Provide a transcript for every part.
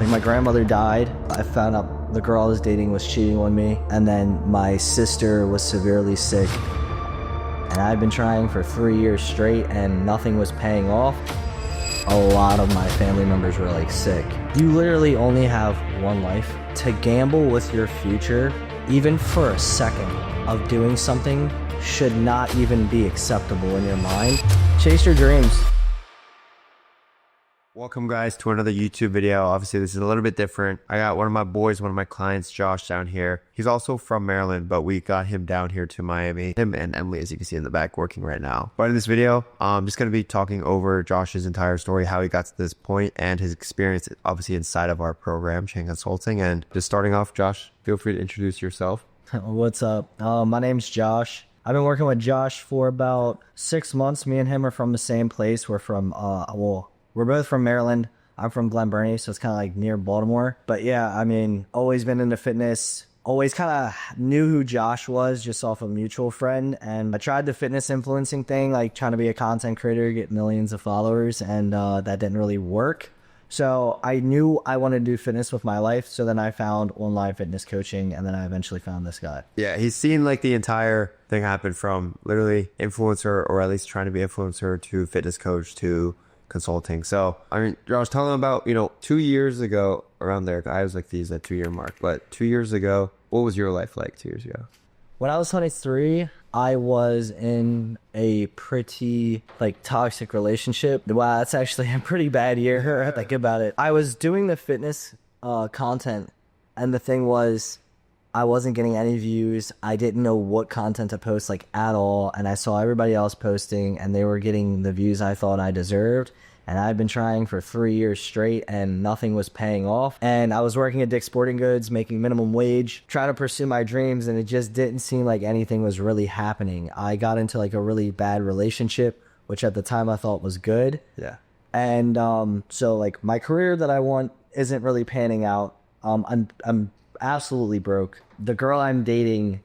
Like, my grandmother died. I found out the girl I was dating was cheating on me, and then my sister was severely sick. And I'd been trying for 3 years straight and nothing was paying off. A lot of my family members were like sick. You literally only have one life. To gamble with your future, even for a second, of doing something should not even be acceptable in your mind. Chase your dreams. Welcome guys to another YouTube video. Obviously this is a little bit different. I got one of my boys, one of my clients, Josh, down here. He's also from Maryland, but we got him down here to Miami. Him and Emily, as you can see in the back, working right now. But in this video, I'm just going to be talking over Josh's entire story, how he got to this point, and his experience obviously inside of our program, Chain Consulting. And just starting off, Josh, feel free to introduce yourself. What's up? My name's Josh. I've been working with Josh for about 6 months. Me and him are from the same place. We're from, we're both from Maryland. I'm from Glen Burnie, so it's kind of like near Baltimore. But yeah, I mean, always been into fitness. Always kind of knew who Josh was just off a mutual friend. And I tried the fitness influencing thing, like trying to be a content creator, get millions of followers, and that didn't really work. So I knew I wanted to do fitness with my life. So then I found online fitness coaching, and then I eventually found this guy. Yeah, he's seen like the entire thing happen from literally influencer, or at least trying to be influencer, to fitness coach, to consulting. So I mean, Josh, tell them about, 2 years ago, around there, I was like these that 2 year mark, but 2 years ago, what was your life like 2 years ago? When I was 23, I was in a pretty like toxic relationship. Wow, that's actually a pretty bad year. I think about it. I was doing the fitness content, and the thing was, I wasn't getting any views. I didn't know what content to post like at all, and I saw everybody else posting and they were getting the views I thought I deserved. And I'd been trying for 3 years straight and nothing was paying off. And I was working at Dick's Sporting Goods, making minimum wage, trying to pursue my dreams, and it just didn't seem like anything was really happening. I got into like a really bad relationship, which at the time I thought was good. Yeah. And so like my career that I want isn't really panning out. I'm absolutely broke. The girl I'm dating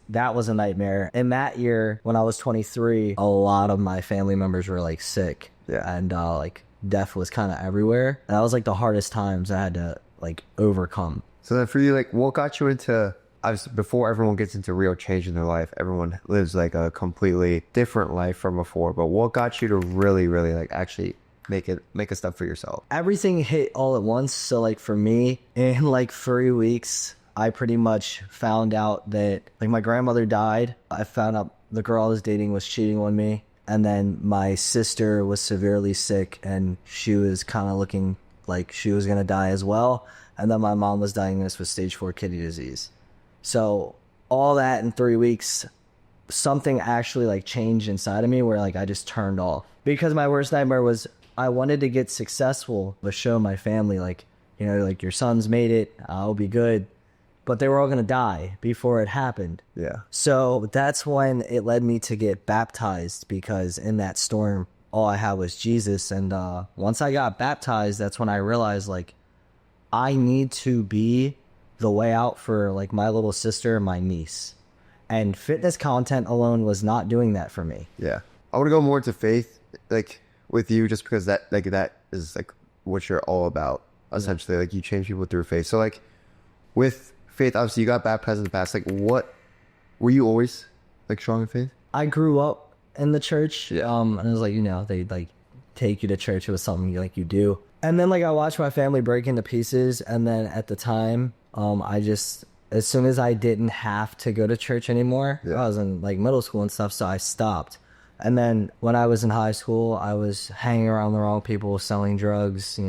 that was a nightmare. In that year, when I was 23, a lot of my family members were like sick. Yeah. And like death was kind of everywhere. And that was like the hardest times I had to like overcome. So then for you, like what got you into, obviously before everyone gets into real change in their life, everyone lives like a completely different life from before. But what got you to really like actually make a step for yourself? Everything hit all at once. So like for me, in like 3 weeks, I pretty much found out that like my grandmother died. I found out the girl I was dating was cheating on me. And then my sister was severely sick and she was kind of looking like she was going to die as well. And then my mom was diagnosed with stage 4 kidney disease. So all that in 3 weeks, something actually like changed inside of me where like I just turned off. Because my worst nightmare was I wanted to get successful to show my family like, like your son's made it, I'll be good. But they were all going to die before it happened. Yeah. So that's when it led me to get baptized, because in that storm, all I had was Jesus. And once I got baptized, that's when I realized like I need to be the way out for like my little sister and my niece. And fitness content alone was not doing that for me. Yeah. I want to go more into faith, like with you, just because that is like what you're all about, essentially. Yeah. Like you change people through faith. So like with faith, obviously you got baptized in the past. Like what, were you always like strong in faith? I grew up in the church. And it was like, they like take you to church. It was something like you do. And then like I watched my family break into pieces. And then at the time, as soon as I didn't have to go to church anymore, I was in like middle school and stuff. So I stopped. And then when I was in high school, I was hanging around the wrong people, selling drugs,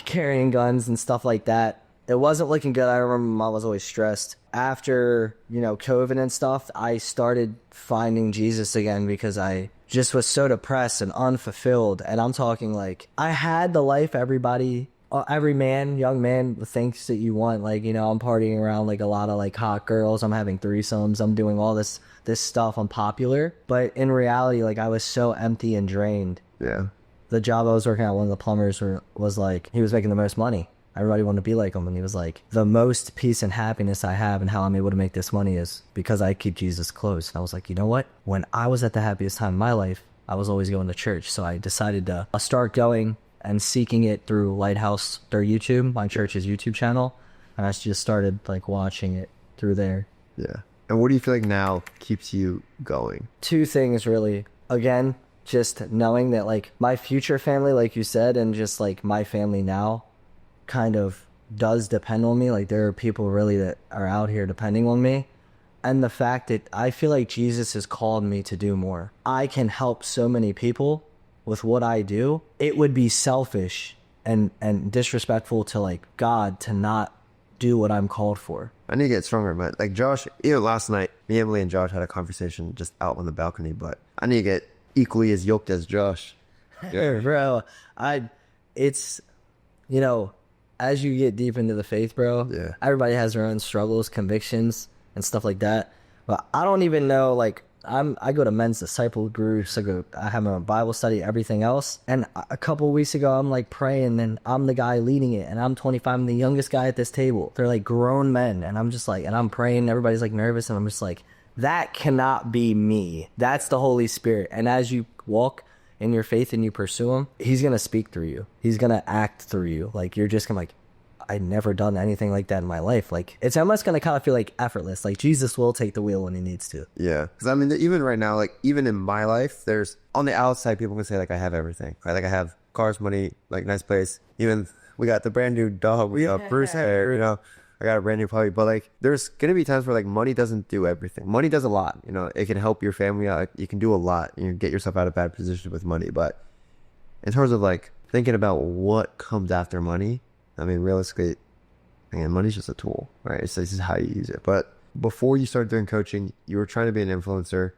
carrying guns and stuff like that. It wasn't looking good. I remember Mom was always stressed. After, COVID and stuff, I started finding Jesus again because I just was so depressed and unfulfilled. And I'm talking like I had the life every young man thinks that you want. Like, I'm partying around like a lot of like hot girls. I'm having threesomes. I'm doing all this stuff. I'm popular. But in reality, like I was so empty and drained. Yeah. The job I was working at, one of the plumbers was like, he was making the most money. Everybody wanted to be like him. And he was like, the most peace and happiness I have and how I'm able to make this money is because I keep Jesus close. And I was like, you know what? When I was at the happiest time in my life, I was always going to church. So I decided to start going and seeking it through Lighthouse, their YouTube, my church's YouTube channel. And I just started like watching it through there. Yeah. And what do you feel like now keeps you going? Two things really. Again, just knowing that like my future family, like you said, and just like my family now kind of does depend on me. Like there are people really that are out here depending on me. And the fact that I feel like Jesus has called me to do more. I can help so many people with what I do. It would be selfish and disrespectful to like God to not do what I'm called for. I need to get stronger, but like Josh, even last night, me, Emily, and Josh had a conversation just out on the balcony, but I need to get equally as yoked as Josh. Yeah, bro. It's, you know, as you get deep into the faith, bro, Yeah. everybody has their own struggles, convictions, and stuff like that. But I don't even know, like, I go to men's disciple groups, I have a Bible study, everything else. And a couple of weeks ago, I'm like praying, and I'm the guy leading it, and I'm 25, I'm the youngest guy at this table. They're like grown men, and I'm just like, and I'm praying, everybody's like nervous, and I'm just like, that cannot be me. That's the Holy Spirit. And as you walk in your faith and you pursue him, he's gonna speak through you. He's gonna act through you. Like you're just gonna like, I'd never done anything like that in my life. Like it's almost gonna kind of feel like effortless. Like Jesus will take the wheel when he needs to. Yeah, because I mean, even right now, like even in my life, there's on the outside people can say like I have everything, right? Like I have cars, money, like nice place. Even we got the brand new dog, we got Bruce hair, you know. I got a brand new puppy, but like there's gonna be times where like money doesn't do everything. Money does a lot, you know. It can help your family out. You can do a lot. You can get yourself out of bad positions with money, but in terms of like thinking about what comes after money, I mean, realistically. And money's just a tool, right? This is how you use it. But before you started doing coaching, you were trying to be an influencer.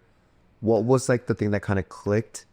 What was like the thing that kind of clicked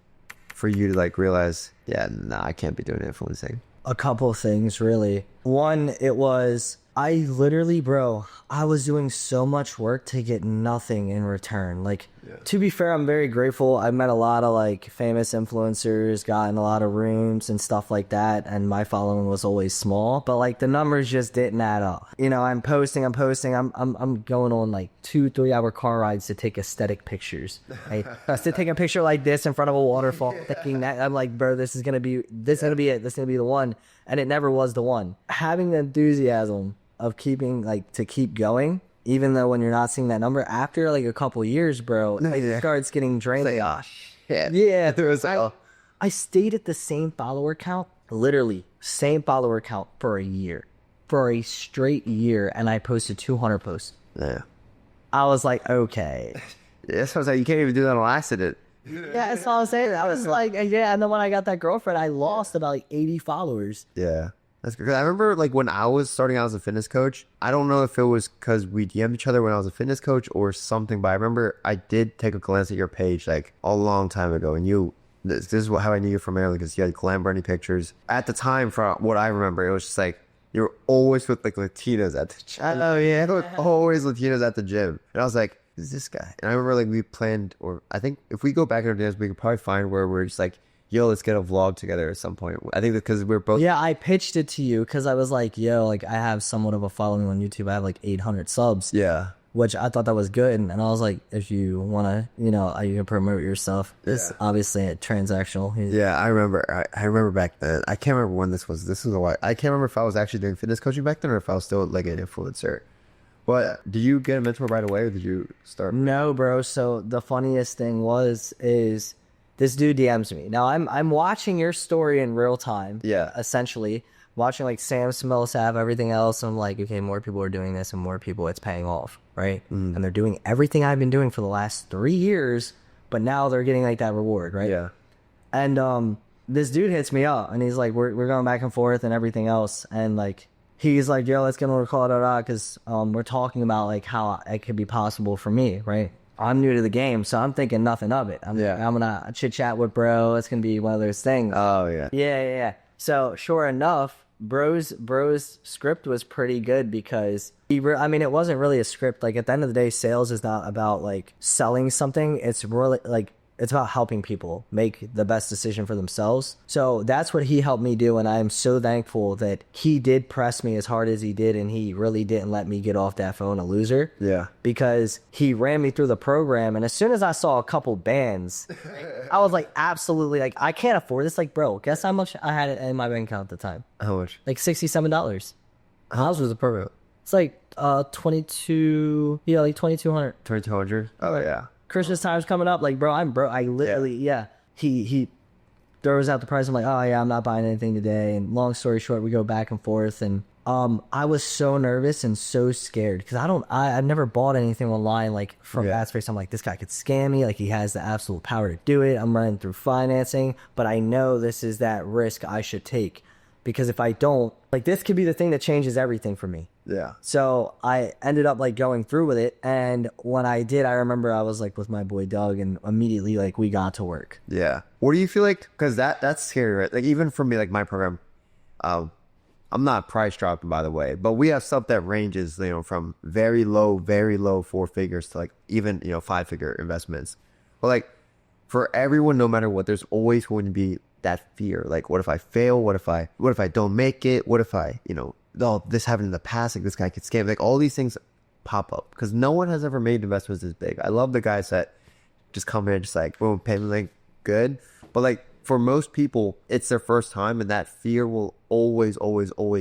for you to like realize, yeah, nah, I can't be doing influencing? A couple of things, really. One, it was, I literally, bro, I was doing so much work to get nothing in return. Like, to be fair, I'm very grateful. I met a lot of like famous influencers, got in a lot of rooms and stuff like that. And my following was always small, but like the numbers just didn't add up. You know, I'm posting. I'm going on like 2-3 hour car rides to take aesthetic pictures. Right? To take a picture like this in front of a waterfall, thinking that I'm like, bro, this is gonna be it. This is gonna be the one. And it never was the one. Having the enthusiasm of keep going, even though when you're not seeing that number after like a couple years, bro, it starts getting drained. Like, oh shit. Yeah, There was I stayed at the same follower count, literally same follower count for a straight year, and I posted 200 posts. Yeah. I was like, okay. That's what I was like, you can't even do that on accident. Yeah, that's all I'm saying. I was like, yeah, and then when I got that girlfriend, I lost about like 80 followers. Yeah. That's good. I remember like when I was starting out as a fitness coach, I don't know if it was because we DM'd each other when I was a fitness coach or something, but I remember I did take a glance at your page like a long time ago, and this is how I knew you from Maryland, because you had glam brandy pictures. At the time, from what I remember, it was just like you were always with like Latinas at the gym. Oh yeah, always Latinas at the gym, and I was like, who's this guy? And I remember like we planned, or I think if we go back in our days, we could probably find where we're just like, yo, let's get a vlog together at some point. I think because we're both... Yeah, I pitched it to you because I was like, yo, like I have somewhat of a following on YouTube. I have like 800 subs. Yeah. Which I thought that was good. And I was like, if you want to, you know, you can promote your stuff. It's obviously a transactional. Yeah, I remember. I remember back then. I can't remember when this was. This was a while. I can't remember if I was actually doing fitness coaching back then or if I was still like an influencer. But do you get a mentor right away or did you start? No, bro. So the funniest thing is this dude DMs me. Now I'm watching your story in real time. Yeah. Essentially watching like Sam Smells have everything else. I'm like, okay, more people are doing this and more people it's paying off, right? And they're doing everything I've been doing for the last 3 years, but now they're getting like that reward, right? Yeah. And this dude hits me up and he's like, we're going back and forth and everything else, and like he's like, yo, let's get on a call, because we're talking about like how it could be possible for me, right? I'm new to the game, so I'm thinking nothing of it. I'm gonna chit chat with bro. It's gonna be one of those things. Oh yeah. Yeah. So sure enough, bro's script was pretty good because I mean, it wasn't really a script. Like at the end of the day, sales is not about like selling something. It's really like it's about helping people make the best decision for themselves. So that's what he helped me do. And I'm so thankful that he did press me as hard as he did. And he really didn't let me get off that phone a loser. Yeah. Because he ran me through the program. And as soon as I saw a couple bands, I was like, absolutely, like, I can't afford this. Like, bro, guess how much I had in my bank account at the time? How much? Like $67. How much was the program? It's like 22, yeah, like 2200. 2200. Oh yeah. Christmas time's coming up. Like, bro, I'm broke. I literally, yeah. He throws out the price. I'm like, oh yeah, I'm not buying anything today. And long story short, we go back and forth. And I was so nervous and so scared because I've never bought anything online like from Batspace. I'm like, this guy could scam me. Like, he has the absolute power to do it. I'm running through financing, but I know this is that risk I should take because if I don't, like, this could be the thing that changes everything for me. Yeah. So I ended up like going through with it. And when I did, I remember I was like with my boy Doug and immediately like we got to work. Yeah. What do you feel like? Because that's scary, right? Like even for me, like my program, I'm not price dropping, by the way, but we have stuff that ranges, you know, from very low 4 figures to like even, you know, 5-figure investments. But like for everyone, no matter what, there's always going to be that fear. Like, what if I fail? What if I don't make it? What if I, you know, oh, this happened in the past, like this guy could scam. Like all these things pop up because no one has ever made investments this big. I love the guys that just come in just like, boom, payment link, good. But like for most people, it's their first time and that fear will always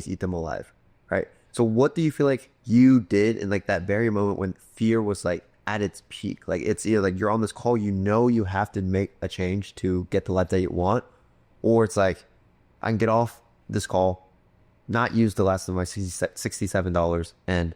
eat them alive, right? So what do you feel like you did in like that very moment when fear was like at its peak? Like it's either like you're on this call, you know you have to make a change to get the life that you want, or it's like I can get off this call, not use the last of my $67 and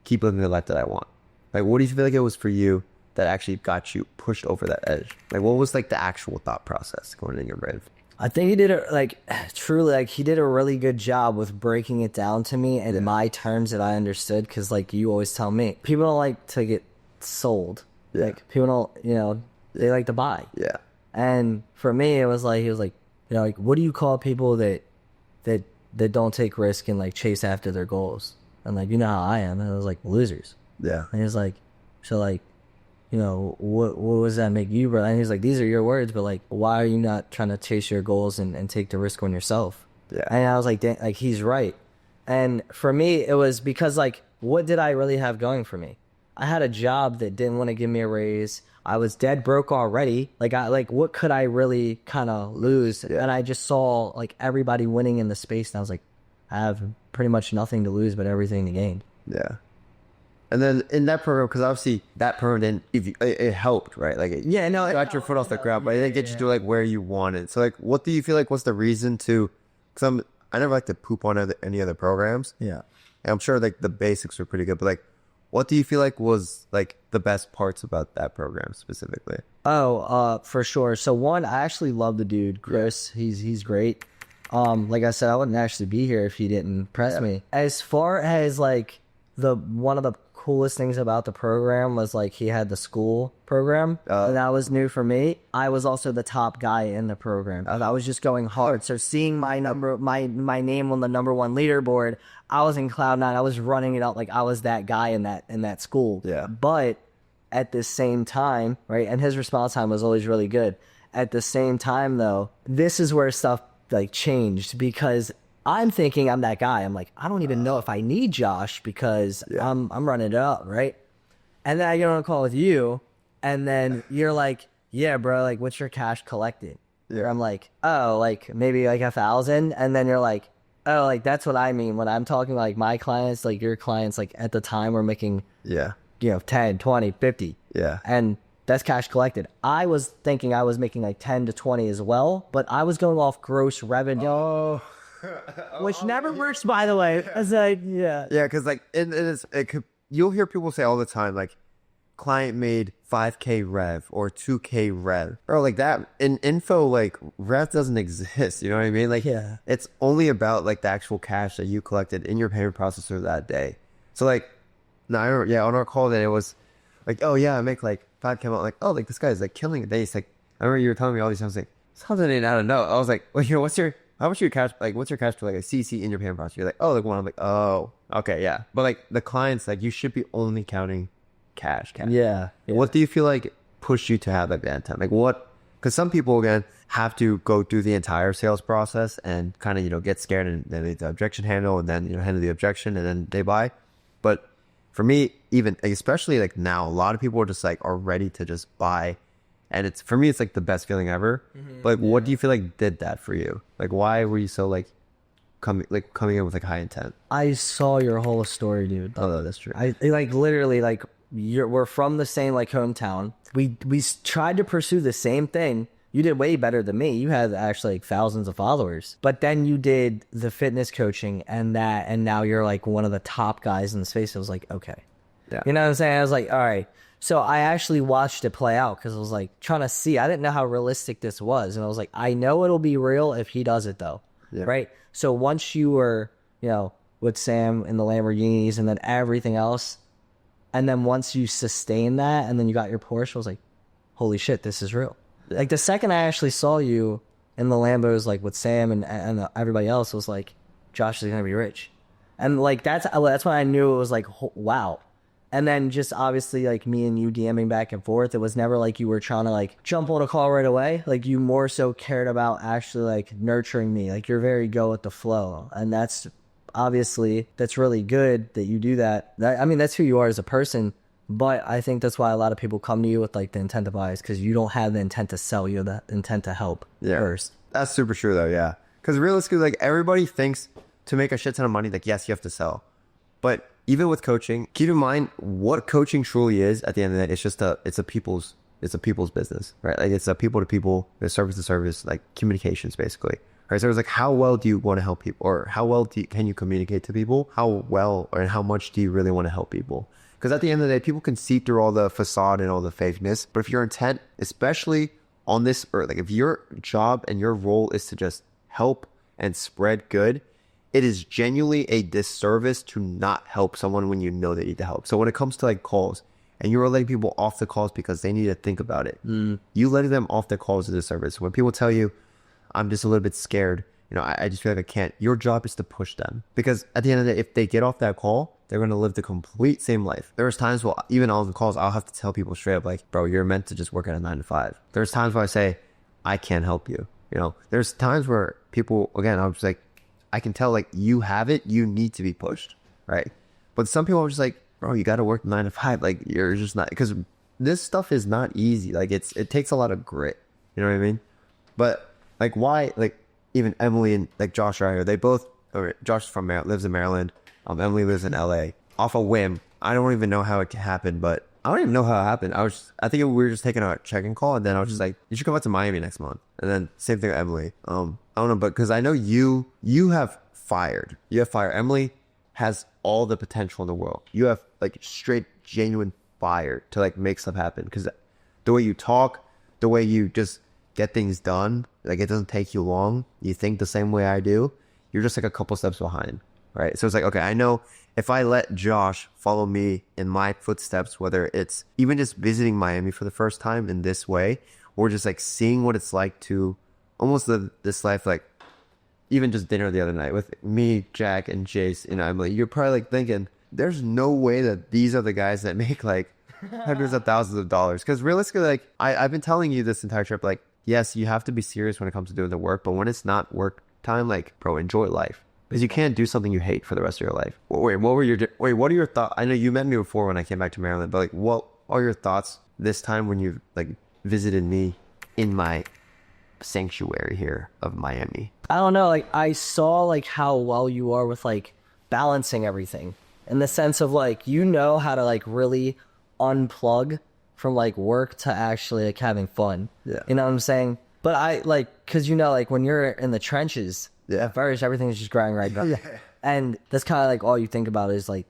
keep living the life that I want. Like, what do you feel like it was for you that actually got you pushed over that edge? Like, what was like the actual thought process going in your brain? I think he did it like truly, like he did a really good job with breaking it down to me in my terms that I understood. Cause like you always tell me, people don't like to get sold. Like people don't, you know, they like to buy. Yeah. And for me, it was like, he was like, you know, like, what do you call people that don't take risk and like chase after their goals? And like, you know how I am. And I was like, losers. Yeah. And he was like, so like, you know, what does that make you, bro? And he's like, these are your words, but like, why are you not trying to chase your goals and take the risk on yourself? Yeah. And I was like, like, he's right. And for me, it was because like, what did I really have going for me? I had a job that didn't want to give me a raise. I was dead broke already. Like, what could I really kind of lose? Yeah. And I just saw like everybody winning in the space. And I was like, I have pretty much nothing to lose, but everything to gain. Yeah. And then in that program, because obviously that program didn't, it helped, right? Like, it got your foot off the ground, but it didn't get you to like where you wanted. So like, what do you feel like was the reason to, because I never like to poop on any other programs. Yeah. And I'm sure like the basics are pretty good, but like, what do you feel like was like the best parts about that program specifically? Oh, for sure. So one, I actually love the dude, Chris. He's great. Like I said, I wouldn't actually be here if he didn't press me. As far as like one of the coolest things about the program was like he had the school program, and that was new for me. I was also the top guy in the program. I was just going hard. So seeing my name on the #1 leaderboard, I was in cloud nine. I was running it out like I was that guy in that school. Yeah. But at the same time, right, and his response time was always really good. At the same time, though, this is where stuff like changed because I'm thinking I'm that guy. I'm like, I don't even know if I need Josh because I'm running it up, right? And then I get on a call with you, and then you're like, yeah, bro, like, what's your cash collected? Yeah. I'm like, oh, like, maybe like 1,000. And then you're like, oh, like, that's what I mean. When I'm talking like my clients, like your clients, like at the time we're making, you know, 10, 20, 50. Yeah. And that's cash collected. I was thinking I was making like 10 to 20 as well, but I was going off gross revenue. Oh. Which never works, by the way. As because like you'll hear people say all the time, like, client made 5K rev or 2K rev, or like that in info. Like, rev doesn't exist. You know what I mean? Like, it's only about like the actual cash that you collected in your payment processor that day. So like, no, I remember, on our call that it was like, oh yeah, I make like 5K. I'm like, oh, like this guy's like killing it. He's like, I remember you were telling me all these times, like, something I don't know. I was like, well, you know, how much your cash, like, what's your cash for like a CC in your payment process? You're like, oh, like one. I'm like, oh, okay, yeah. But like the clients, like, you should be only counting cash. Yeah. What do you feel like pushed you to have that bad time? Like what? Because some people again have to go through the entire sales process and kind of get scared and then the objection handle and then handle the objection and then they buy. But for me, even especially like now, a lot of people are just like are ready to just buy, and it's for me it's like the best feeling ever. But what do you feel like did that for you? Like why were you so like coming in with like high intent? I saw your whole story, dude. Oh, no, that's true. I like literally like we're from the same like hometown. We tried to pursue the same thing. You did way better than me. You had actually like thousands of followers. But then you did the fitness coaching and now you're like one of the top guys in the space. I was like, okay. Yeah. You know what I'm saying? I was like, all right. So I actually watched it play out because I was like trying to see. I didn't know how realistic this was. And I was like, I know it'll be real if he does it though. Yeah. Right? So once you were, with Sam in the Lamborghinis and then everything else, and then once you sustain that and then you got your Porsche, I was like, holy shit, this is real. Like the second I actually saw you in the Lambos, like with Sam and everybody else, was like, Josh is gonna be rich, and like that's when I knew it was like wow. And then just obviously like me and you DMing back and forth, it was never like you were trying to like jump on a call right away. Like you more so cared about actually like nurturing me. Like you're very go with the flow, and that's obviously that's really good that you do that. I mean that's who you are as a person. But I think that's why a lot of people come to you with like the intent to buy is because you don't have the intent to sell, you have the intent to help first. That's super true though, yeah. Because realistically, like everybody thinks to make a shit ton of money, like yes, you have to sell. But even with coaching, keep in mind what coaching truly is at the end of the day. It's just it's a people's business, right? Like it's a people to people, service to service, like communications basically. Right. So it's like how well do you want to help people, or how well can you communicate to people? How well or how much do you really want to help people? Because at the end of the day, people can see through all the facade and all the fakeness. But if your intent, especially on this earth, like if your job and your role is to just help and spread good, it is genuinely a disservice to not help someone when you know they need the help. So when it comes to like calls and you're letting people off the calls because they need to think about it, you letting them off the calls is a disservice. When people tell you, I'm just a little bit scared, I just feel like I can't. Your job is to push them. Because at the end of the day, if they get off that call, they're going to live the complete same life. There's times where even on the calls, I'll have to tell people straight up like, bro, you're meant to just work at a 9 to 5. There's times where I say, I can't help you. There's times where people, again, I'm just like, I can tell like you have it, you need to be pushed. Right. But some people are just like, bro, you got to work 9 to 5. Like you're just not, because this stuff is not easy. Like it takes a lot of grit. You know what I mean? But like why, like even Emily and like Josh are here. They both, Josh lives in Maryland. Emily lives in LA. Off a whim. I don't even know how it happened, but I don't even know how it happened. I think we were just taking a check-in call, and then I was just like, you should come out to Miami next month. And then same thing with Emily. I don't know, but because I know you have fire. Emily has all the potential in the world. You have like straight, genuine fire to like make stuff happen. Because the way you talk, the way you just get things done, like it doesn't take you long. You think the same way I do. You're just like a couple steps behind. Right. So it's like, okay, I know if I let Josh follow me in my footsteps, whether it's even just visiting Miami for the first time in this way, or just like seeing what it's like to almost live this life, like even just dinner the other night with me, Jack, and Jace and Emily, you're probably like thinking, there's no way that these are the guys that make like hundreds of thousands of dollars. Because realistically, like I've been telling you this entire trip, like, yes, you have to be serious when it comes to doing the work, but when it's not work time, like, bro, enjoy life. Because you can't do something you hate for the rest of your life. Wait, what are your thoughts? I know you met me before when I came back to Maryland, but like, what are your thoughts this time when you like visited me in my sanctuary here of Miami? I don't know. Like I saw like how well you are with like balancing everything in the sense of like, how to like really unplug from like work to actually like having fun. Yeah. You know what I'm saying? But I like, cause like when you're in the trenches, at first everything's just grinding right down. Yeah. And that's kind of like all you think about is like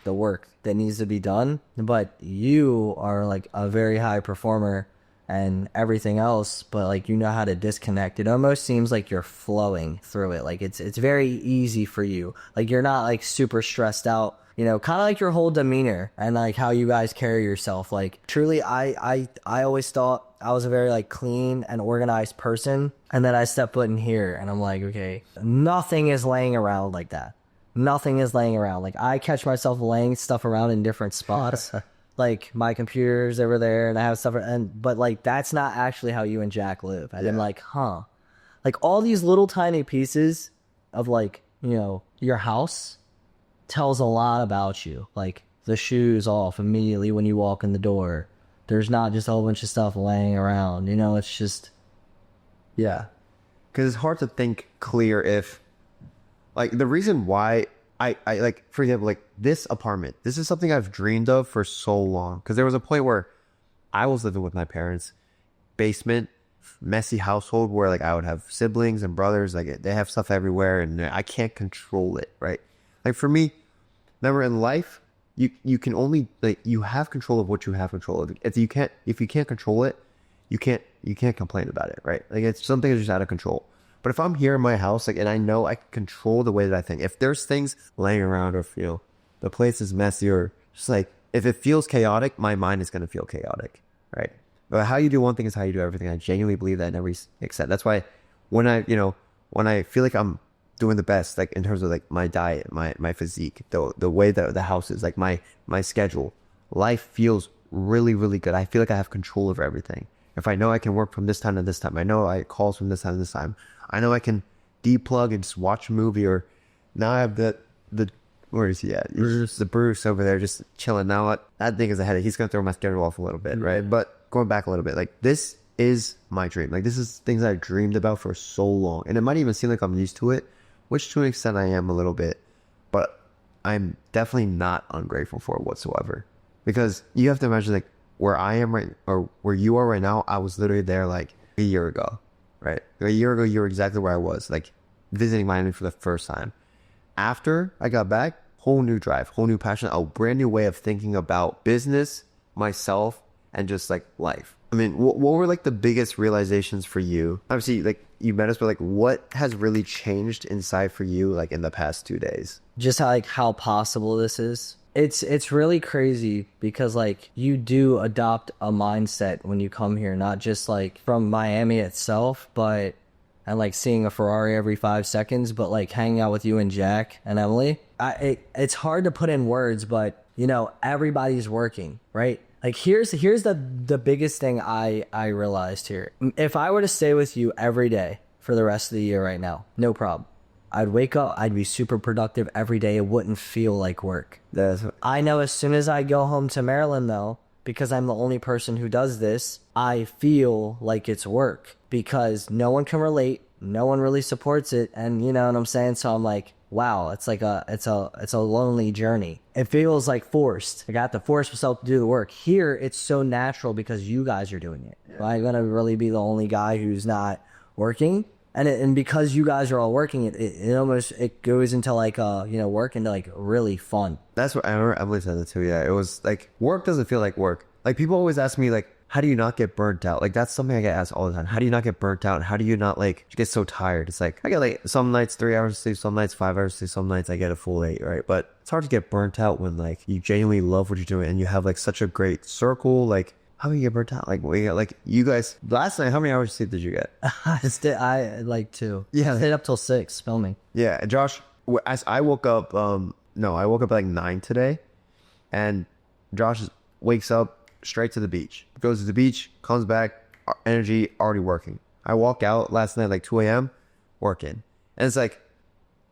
the work that needs to be done. But you are like a very high performer and everything else, but like you know how to disconnect. It almost seems like you're flowing through it. Like it's very easy for you. Like you're not like super stressed out. Kind of like your whole demeanor and like how you guys carry yourself. Like truly, I always thought I was a very like clean and organized person. And then I step foot in here and I'm like, okay, nothing is laying around like that. Nothing is laying around. Like I catch myself laying stuff around in different spots. like my computers over there and I have stuff, but like that's not actually how you and Jack live. And I'm like, huh, like all these little tiny pieces of like, you know, your house tells a lot about you. Like the shoes off immediately when you walk in the door. There's not just a whole bunch of stuff laying around, you know, it's just, Yeah. Because it's hard to think clear if, like, the reason why I like, for example, like this apartment, this is something I've dreamed of for so long. Because there was a point where I was living with my parents, basement, messy household where like I would have siblings and brothers, like they have stuff everywhere and I can't control it, right? Like for me, remember in life, you can only, like, you have control of what you have control of. If you can't control it, you can't complain about it, right? Like it's something that's just out of control. But if I'm here in my house, like, and I know I can control the way that I think, if there's things laying around or feel the place is messy or just like, if it feels chaotic, my mind is going to feel chaotic, right? But how you do one thing is how you do everything. I genuinely believe that in every extent. That's why when I feel like I'm doing the best, like in terms of like my diet, my physique, the way that the house is, like my schedule, life feels really, really good. I feel like I have control over everything. If I know I can work from this time to this time, I know I calls from this time to this time, I know I can deplug and just watch a movie. Or now I have the where is he at? The Bruce over there just chilling. Now what? That thing is a headache. He's gonna throw my schedule off a little bit, right? But going back a little bit, like this is my dream. Like this is things I dreamed about for so long, and it might even seem like I'm used to it, which to an extent I am a little bit, but I'm definitely not ungrateful for it whatsoever. Because you have to imagine, like, where I am right, or where you are right now, I was literally there like a year ago, right? A year ago, you were exactly where I was, like visiting Miami for the first time. After I got back, whole new drive, whole new passion, a brand new way of thinking about business, myself, and just like life. I mean, what were like the biggest realizations for you? Obviously, like you met us, but like what has really changed inside for you, like in the past 2 days? just how possible this is. It's really crazy because like you do adopt a mindset when you come here, not just like from Miami itself, but and like seeing a Ferrari every 5 seconds, but like hanging out with you and Jack and Emily. It's hard to put in words, but you know, everybody's working, right? Like here's the biggest thing I realized here. If I were to stay with you every day for the rest of the year right now, no problem. I'd wake up, I'd be super productive every day. It wouldn't feel like work. I know as soon as I go home to Maryland, though, because I'm the only person who does this, I feel like it's work because no one can relate. No one really supports it. And you know what I'm saying? So I'm like, wow, it's like it's a lonely journey. It feels like forced. I got to force myself to do the work. Here, it's so natural because you guys are doing it. Yeah. I'm going to really be the only guy who's not working. And because you guys are all working, it almost goes into like work into like really fun. That's what I remember Emily said that too. Yeah, it was like work doesn't feel like work. Like people always ask me like, how do you not get burnt out? Like that's something I get asked all the time. How do you not get burnt out? How do you not like get so tired? It's like I get like some nights 3 hours of sleep, some nights 5 hours of sleep, some nights I get a full 8, right? But it's hard to get burnt out when like you genuinely love what you're doing and you have like such a great circle. Like how do you get burnt out? Like we got like you guys last night. How many hours of sleep did you get? I like 2. Yeah, I stayed up till 6 filming. Yeah, and Josh, as I woke up, I woke up at like 9 today, and Josh wakes up straight to the beach. Goes to the beach, comes back, energy already working. I walk out last night like 2 a.m. working, and it's like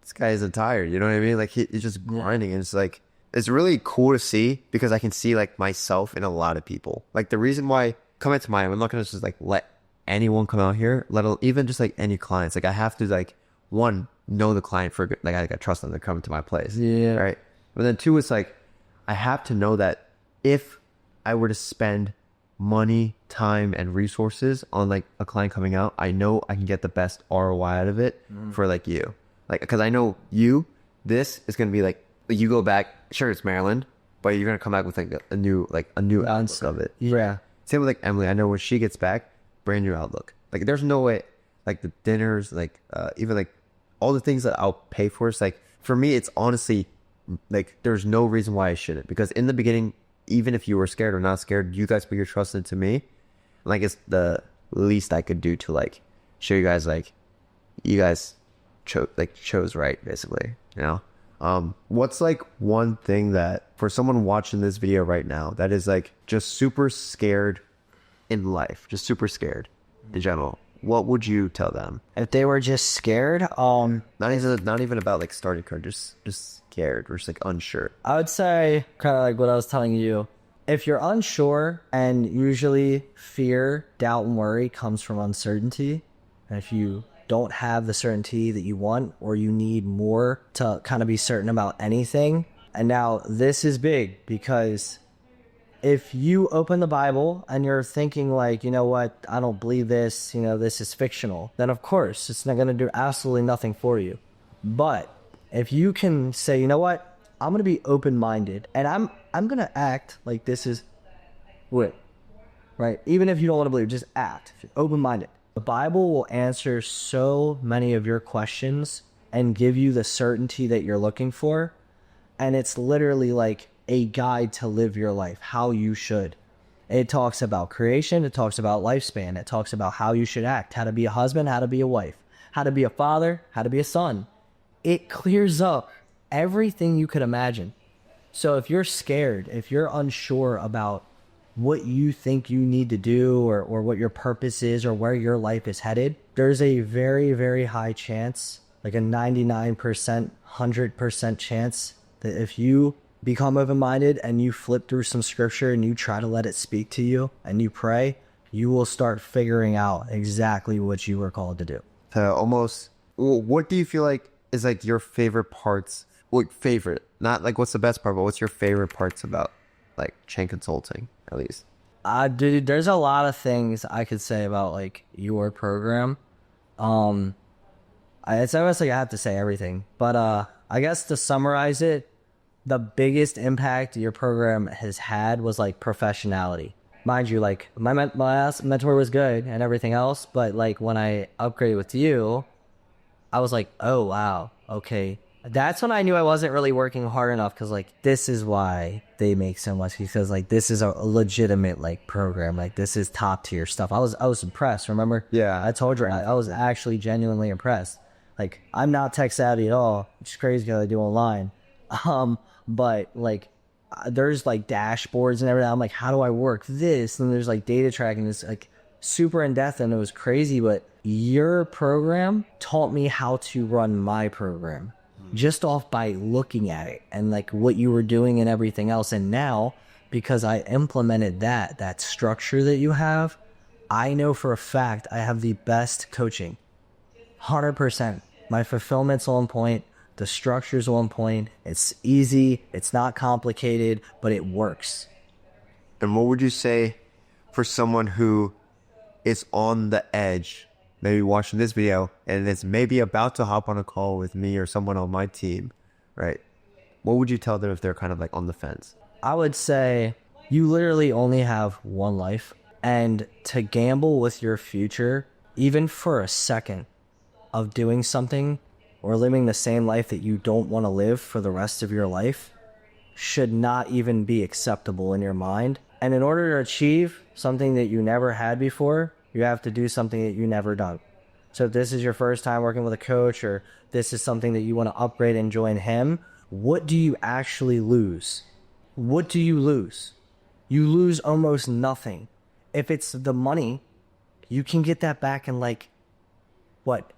this guy isn't tired. You know what I mean? Like he's just grinding, and it's like. It's really cool to see because I can see like myself in a lot of people. Like the reason why coming to Miami, I'm not gonna just like let anyone come out here, let alone even just like any clients. Like I have to like one know the client for like I trust them to come to my place. Yeah. Right. But then 2, it's like I have to know that if I were to spend money, time, and resources on like a client coming out, I know I can get the best ROI out of it for like you. Like because I know this is gonna be like. You go back, sure it's Maryland, but you're gonna come back with like a new outlook of it. Yeah. Same with like Emily. I know when she gets back, brand new outlook. Like there's no way, like the dinners, like even like all the things that I'll pay for. It's like for me, it's honestly like there's no reason why I shouldn't. Because in the beginning, even if you were scared or not scared, you guys put your trust into me. Like it's the least I could do to like show you guys like you guys chose right, basically. You know. What's like one thing that for someone watching this video right now that is like just super scared in life, just super scared in general, what would you tell them? If they were just scared, Not even about like starting card, just scared or just like unsure. I would say kind of like what I was telling you. If you're unsure, and usually fear, doubt, and worry comes from uncertainty, and if you don't have the certainty that you want, or you need more to kind of be certain about anything, and now this is big because if you open the Bible and you're thinking like, you know what, I don't believe this, you know, this is fictional, then of course it's not going to do absolutely nothing for you. But if you can say, you know what, I'm going to be open-minded and I'm going to act like this is what, right? Even if you don't want to believe, just act. Open-minded. The Bible will answer so many of your questions and give you the certainty that you're looking for. And it's literally like a guide to live your life, how you should. It talks about creation. It talks about lifespan. It talks about how you should act, how to be a husband, how to be a wife, how to be a father, how to be a son. It clears up everything you could imagine. So if you're scared, if you're unsure about what you think you need to do or what your purpose is or where your life is headed, there's a very, very high chance, like a 99%, 100% chance that if you become open-minded and you flip through some scripture and you try to let it speak to you and you pray, you will start figuring out exactly what you were called to do. What do you feel like is like your favorite parts? Like favorite, not like what's the best part, but what's your favorite parts about like chain consulting, at least? Dude, there's a lot of things I could say about like your program. It's almost like I have to say everything, but I guess to summarize it, the biggest impact your program has had was like professionality. Mind you, like my last mentor was good and everything else, but like when I upgraded with you, I was like, oh wow, okay. That's when I knew I wasn't really working hard enough, because like this is why they make so much, because like this is a legitimate like program, like this is top tier stuff. I was impressed. Remember? Yeah, I told you I was actually genuinely impressed. Like I'm not tech savvy at all, which is crazy because I do online. But like there's like dashboards and everything. I'm like, how do I work this? And there's like data tracking. It's like super in depth and it was crazy. But your program taught me how to run my program just off by looking at it and like what you were doing and everything else. And now, because I implemented that structure that you have, I know for a fact I have the best coaching. 100%. My fulfillment's on point. The structure's on point. It's easy. It's not complicated, but it works. And what would you say for someone who is on the edge, maybe watching this video and is maybe about to hop on a call with me or someone on my team, right? What would you tell them if they're kind of like on the fence? I would say you literally only have one life, and to gamble with your future, even for a second of doing something or living the same life that you don't want to live for the rest of your life, should not even be acceptable in your mind. And in order to achieve something that you never had before, you have to do something that you never done. So if this is your first time working with a coach, or this is something that you want to upgrade and join him, what do you actually lose? What do you lose? You lose almost nothing. If it's the money, you can get that back in like, what?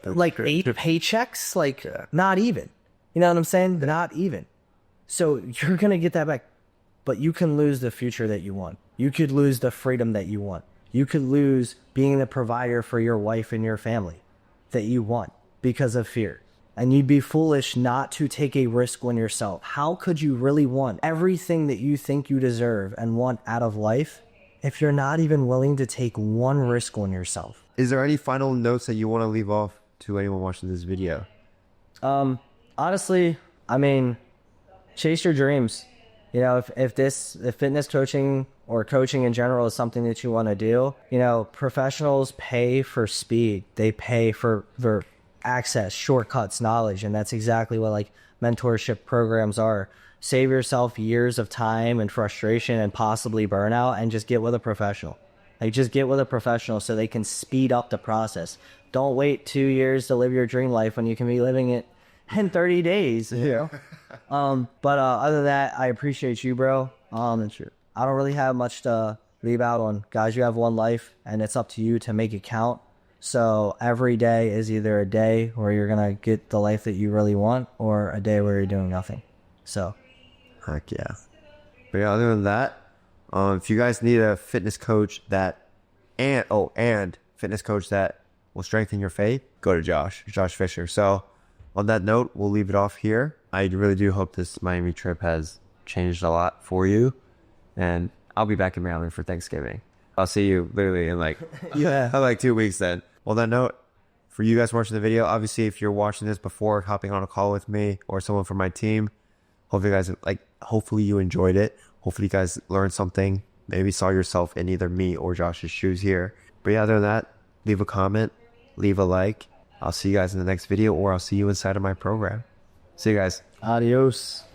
Like 8 paychecks? Like, not even. You know what I'm saying? Not even. So you're going to get that back. But you can lose the future that you want. You could lose the freedom that you want. You could lose being the provider for your wife and your family that you want because of fear. And you'd be foolish not to take a risk on yourself. How could you really want everything that you think you deserve and want out of life if you're not even willing to take one risk on yourself? Is there any final notes that you want to leave off to anyone watching this video? Honestly, I mean, chase your dreams. You know, if fitness coaching or coaching in general is something that you want to do, you know, professionals pay for speed. They pay for access, shortcuts, knowledge. And that's exactly what like mentorship programs are. Save yourself years of time and frustration and possibly burnout, and just get with a professional. Like, just get with a professional so they can speed up the process. Don't wait 2 years to live your dream life when you can be living it in 30 days. Yeah. But other than that, I appreciate you, bro. I don't really have much to leave out on. Guys, you have one life, and it's up to you to make it count. So every day is either a day where you're gonna get the life that you really want, or a day where you're doing nothing. So, Heck yeah. But yeah, other than that, if you guys need a fitness coach and fitness coach that will strengthen your faith, go to Josh Fisher. So on that note, we'll leave it off here. I really do hope this Miami trip has changed a lot for you. And I'll be back in Maryland for Thanksgiving. I'll see you literally in like 2 weeks then. On that note, for you guys watching the video, obviously if you're watching this before hopping on a call with me or someone from my team, hopefully you enjoyed it. Hopefully you guys learned something. Maybe saw yourself in either me or Josh's shoes here. But yeah, other than that, leave a comment, leave a like. I'll see you guys in the next video, or I'll see you inside of my program. See you guys. adios.